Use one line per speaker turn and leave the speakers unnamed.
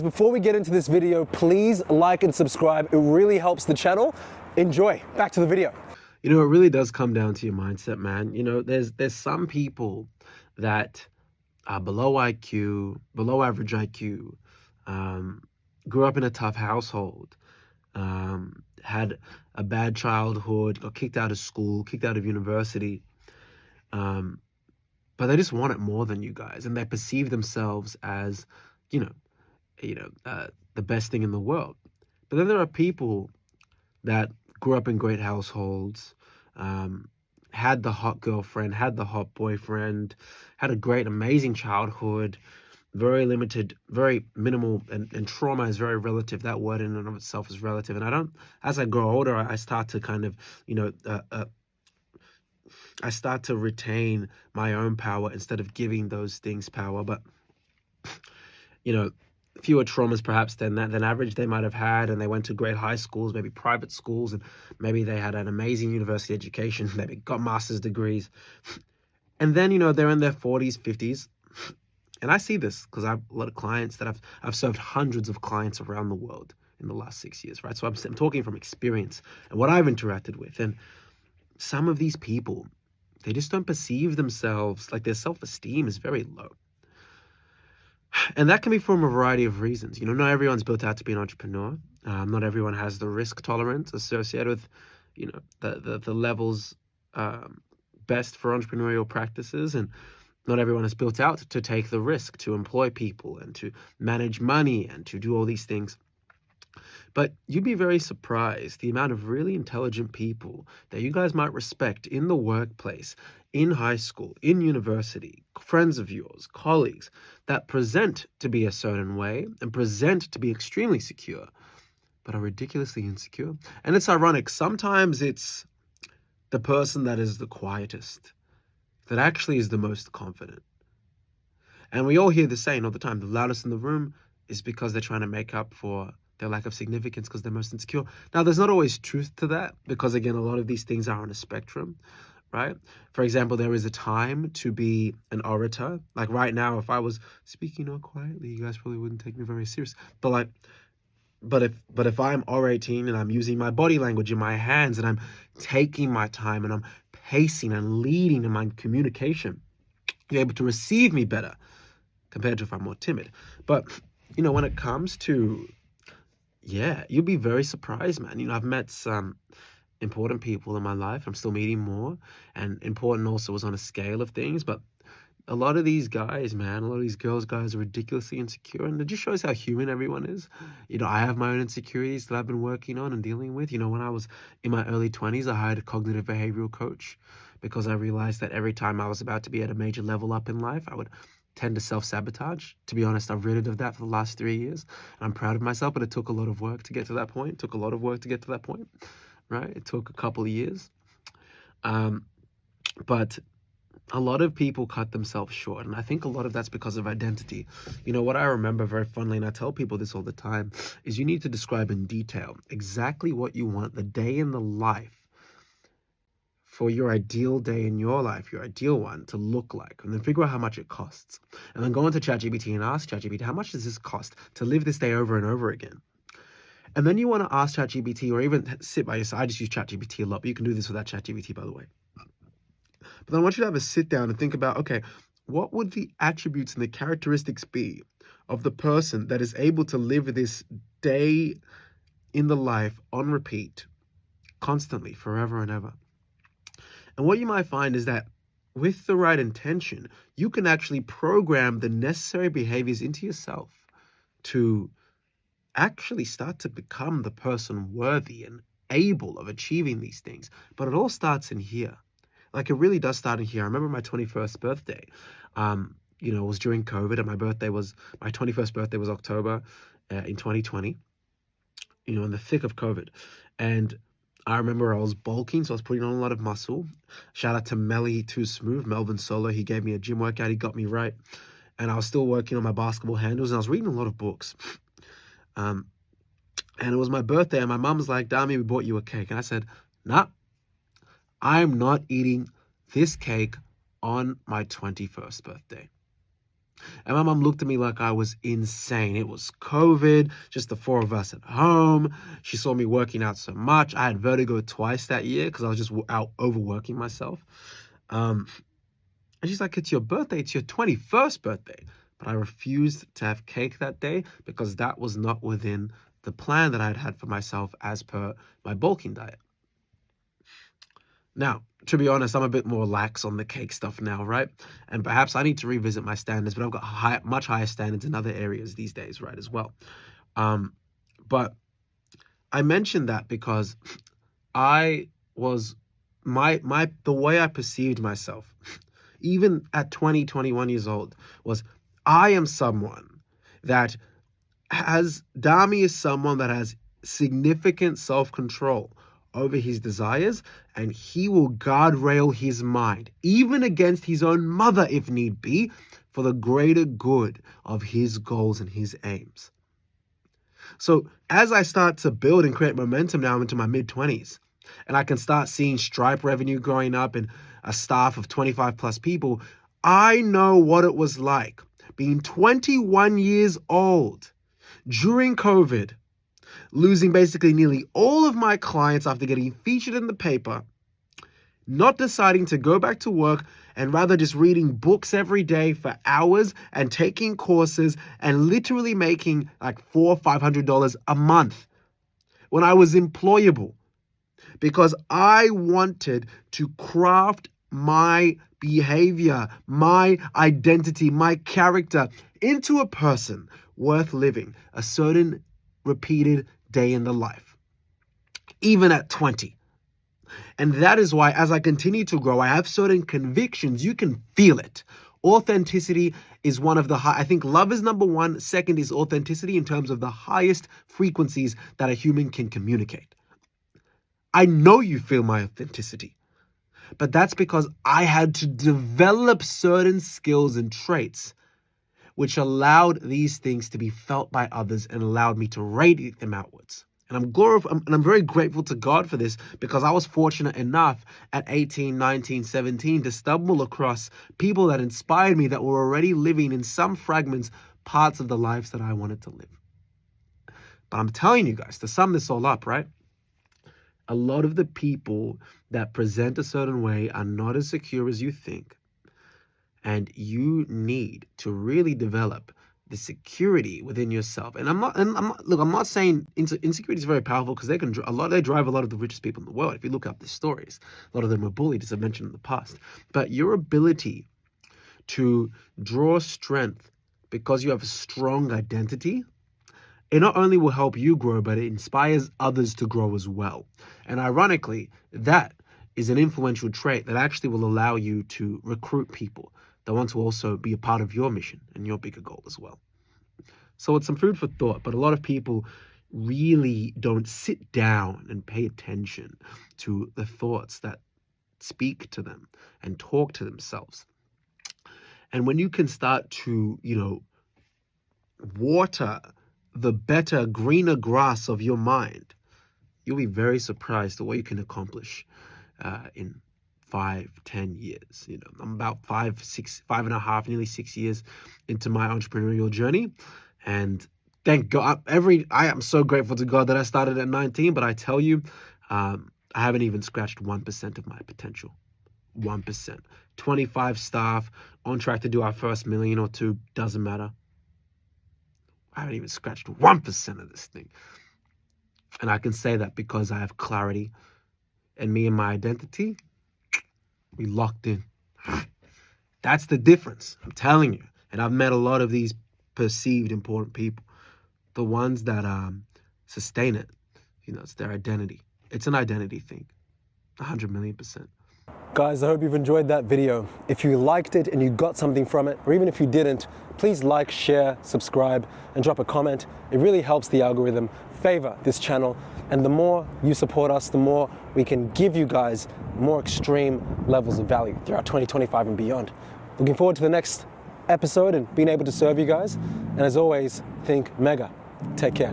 Before we get into this video, please like and subscribe. It really helps the channel. Enjoy. Back to the video.
You know, it really does come down to your mindset, man. You know, there's some people that are below IQ, below average IQ, grew up in a tough household, had a bad childhood, got kicked out of school, kicked out of university, but they just want it more than you guys, and they perceive themselves as, the best thing in the world. But then there are people that grew up in great households, had the hot girlfriend, had the hot boyfriend, had a great, amazing childhood, very limited, very minimal, and trauma is very relative. That word in and of itself is relative. And as I grow older, I start to kind of, I start to retain my own power instead of giving those things power. But, fewer traumas perhaps than average they might have had, and they went to great high schools, maybe private schools, and maybe they had an amazing university education, maybe got master's degrees. And then, they're in their 40s, 50s. And I see this because I have a lot of clients that I've served hundreds of clients around the world in the last 6 years, right? So I'm talking from experience and what I've interacted with. And some of these people, they just don't perceive themselves, like their self-esteem is very low. And that can be from a variety of reasons. Not everyone's built out to be an entrepreneur. Not everyone has the risk tolerance associated with, the levels best for entrepreneurial practices. And not everyone is built out to take the risk, to employ people and to manage money and to do all these things. But you'd be very surprised the amount of really intelligent people that you guys might respect in the workplace, in high school, in university, friends of yours, colleagues, that present to be a certain way and present to be extremely secure, but are ridiculously insecure. And it's ironic. Sometimes it's the person that is the quietest that actually is the most confident. And we all hear the saying all the time, the loudest in the room is because they're trying to make up for their lack of significance because they're most insecure. Now, there's not always truth to that because, again, a lot of these things are on a spectrum, right? For example, there is a time to be an orator. Like right now, if I was speaking all quietly, you guys probably wouldn't take me very serious. But if I'm orating and I'm using my body language in my hands and I'm taking my time and I'm pacing and leading in my communication, you're able to receive me better compared to if I'm more timid. But, when it comes to, you'll be very surprised, man. I've met some important people in my life. I'm still meeting more, and important also was on a scale of things. But a lot of these guys, man, a lot of these guys are ridiculously insecure, and it just shows how human everyone is. I have my own insecurities that I've been working on and dealing with. When I was in my early 20s, I hired a cognitive behavioral coach because I realized that every time I was about to be at a major level up in life, I would tend to self-sabotage. To be honest, I've rid of that for the last 3 years. And I'm proud of myself, but it took a lot of work to get to that point. It took a lot of work to get to that point, right? It took a couple of years. But a lot of people cut themselves short. And I think a lot of that's because of identity. What I remember very fondly, and I tell people this all the time, is you need to describe in detail exactly what you want the day in the life for your ideal day in your life, your ideal one, to look like, and then figure out how much it costs. And then go into ChatGPT and ask ChatGPT, how much does this cost to live this day over and over again? And then you want to ask ChatGPT, or even sit by your side. I just use ChatGPT a lot, but you can do this without ChatGPT, by the way. But then I want you to have a sit down and think about, okay, what would the attributes and the characteristics be of the person that is able to live this day in the life on repeat, constantly, forever and ever? And what you might find is that with the right intention, you can actually program the necessary behaviors into yourself to actually start to become the person worthy and able of achieving these things. But it all starts in here. Like, it really does start in here. I remember my 21st birthday, it was during COVID, and my 21st birthday was October in 2020, in the thick of COVID. And I remember I was bulking, so I was putting on a lot of muscle. Shout out to Melly Too Smooth, Melvin Solo. He gave me a gym workout. He got me right. And I was still working on my basketball handles, and I was reading a lot of books. And it was my birthday, and my mom's like, Dami, we bought you a cake. And I said, nah, I'm not eating this cake on my 21st birthday. And my mom looked at me like I was insane. It was COVID, just the four of us at home. She saw me working out so much. I had vertigo twice that year because I was just out overworking myself. And she's like, it's your birthday. It's your 21st birthday. But I refused to have cake that day because that was not within the plan that I had for myself as per my bulking diet. Now, to be honest, I'm a bit more lax on the cake stuff now, right? And perhaps I need to revisit my standards, but I've got much higher standards in other areas these days, right, as well. But I mentioned that because I was, the way I perceived myself, even at 20, 21 years old, was I am someone that Dami is someone that has significant self-control over his desires, and he will guardrail his mind, even against his own mother if need be, for the greater good of his goals and his aims. So as I start to build and create momentum now into my mid-20s, and I can start seeing Stripe revenue growing up and a staff of 25 plus people, I know what it was like being 21 years old during COVID, losing basically nearly all of my clients after getting featured in the paper, not deciding to go back to work and rather just reading books every day for hours and taking courses and literally making like $400 or $500 a month when I was employable, because I wanted to craft my behavior, my identity, my character into a person worth living a certain repeated day in the life, even at 20. And that is why, as I continue to grow, I have certain convictions. You can feel it. Authenticity is one of the I think love is number one. Second is authenticity in terms of the highest frequencies that a human can communicate. I know you feel my authenticity, but that's because I had to develop certain skills and traits which allowed these things to be felt by others and allowed me to radiate them outwards. And I'm very grateful to God for this, because I was fortunate enough at 18, 19, 17 to stumble across people that inspired me that were already living in some fragments, parts of the lives that I wanted to live. But I'm telling you guys, to sum this all up, right? A lot of the people that present a certain way are not as secure as you think. And you need to really develop the security within yourself. And I'm not saying insecurity is very powerful, because they drive a lot of the richest people in the world. If you look up the stories, a lot of them were bullied, as I mentioned in the past. But your ability to draw strength because you have a strong identity, it not only will help you grow, but it inspires others to grow as well. And ironically, that is an influential trait that actually will allow you to recruit people that want to also be a part of your mission and your bigger goal as well. So it's some food for thought, but a lot of people really don't sit down and pay attention to the thoughts that speak to them and talk to themselves. And when you can start to, water the better, greener grass of your mind, you'll be very surprised at what you can accomplish in 5-10 years. I'm about 5.5, nearly 6 years into my entrepreneurial journey, and thank God, I am so grateful to God that I started at 19. But I tell you, I haven't even scratched 1% of my potential. 1%. 25 staff, on track to do our first million or two, doesn't matter. I haven't even scratched 1% of this thing. And I can say that because I have clarity, and me and my identity, we locked in. That's the difference, I'm telling you. And I've met a lot of these perceived important people, the ones that sustain it. It's their identity. It's an identity thing, 100 million%.
Guys, I hope you've enjoyed that video. If you liked it and you got something from it, or even if you didn't, please like, share, subscribe, and drop a comment. It really helps the algorithm favor this channel. And the more you support us, the more we can give you guys more extreme levels of value throughout 2025 and beyond. Looking forward to the next episode and being able to serve you guys. And as always, think mega. Take care.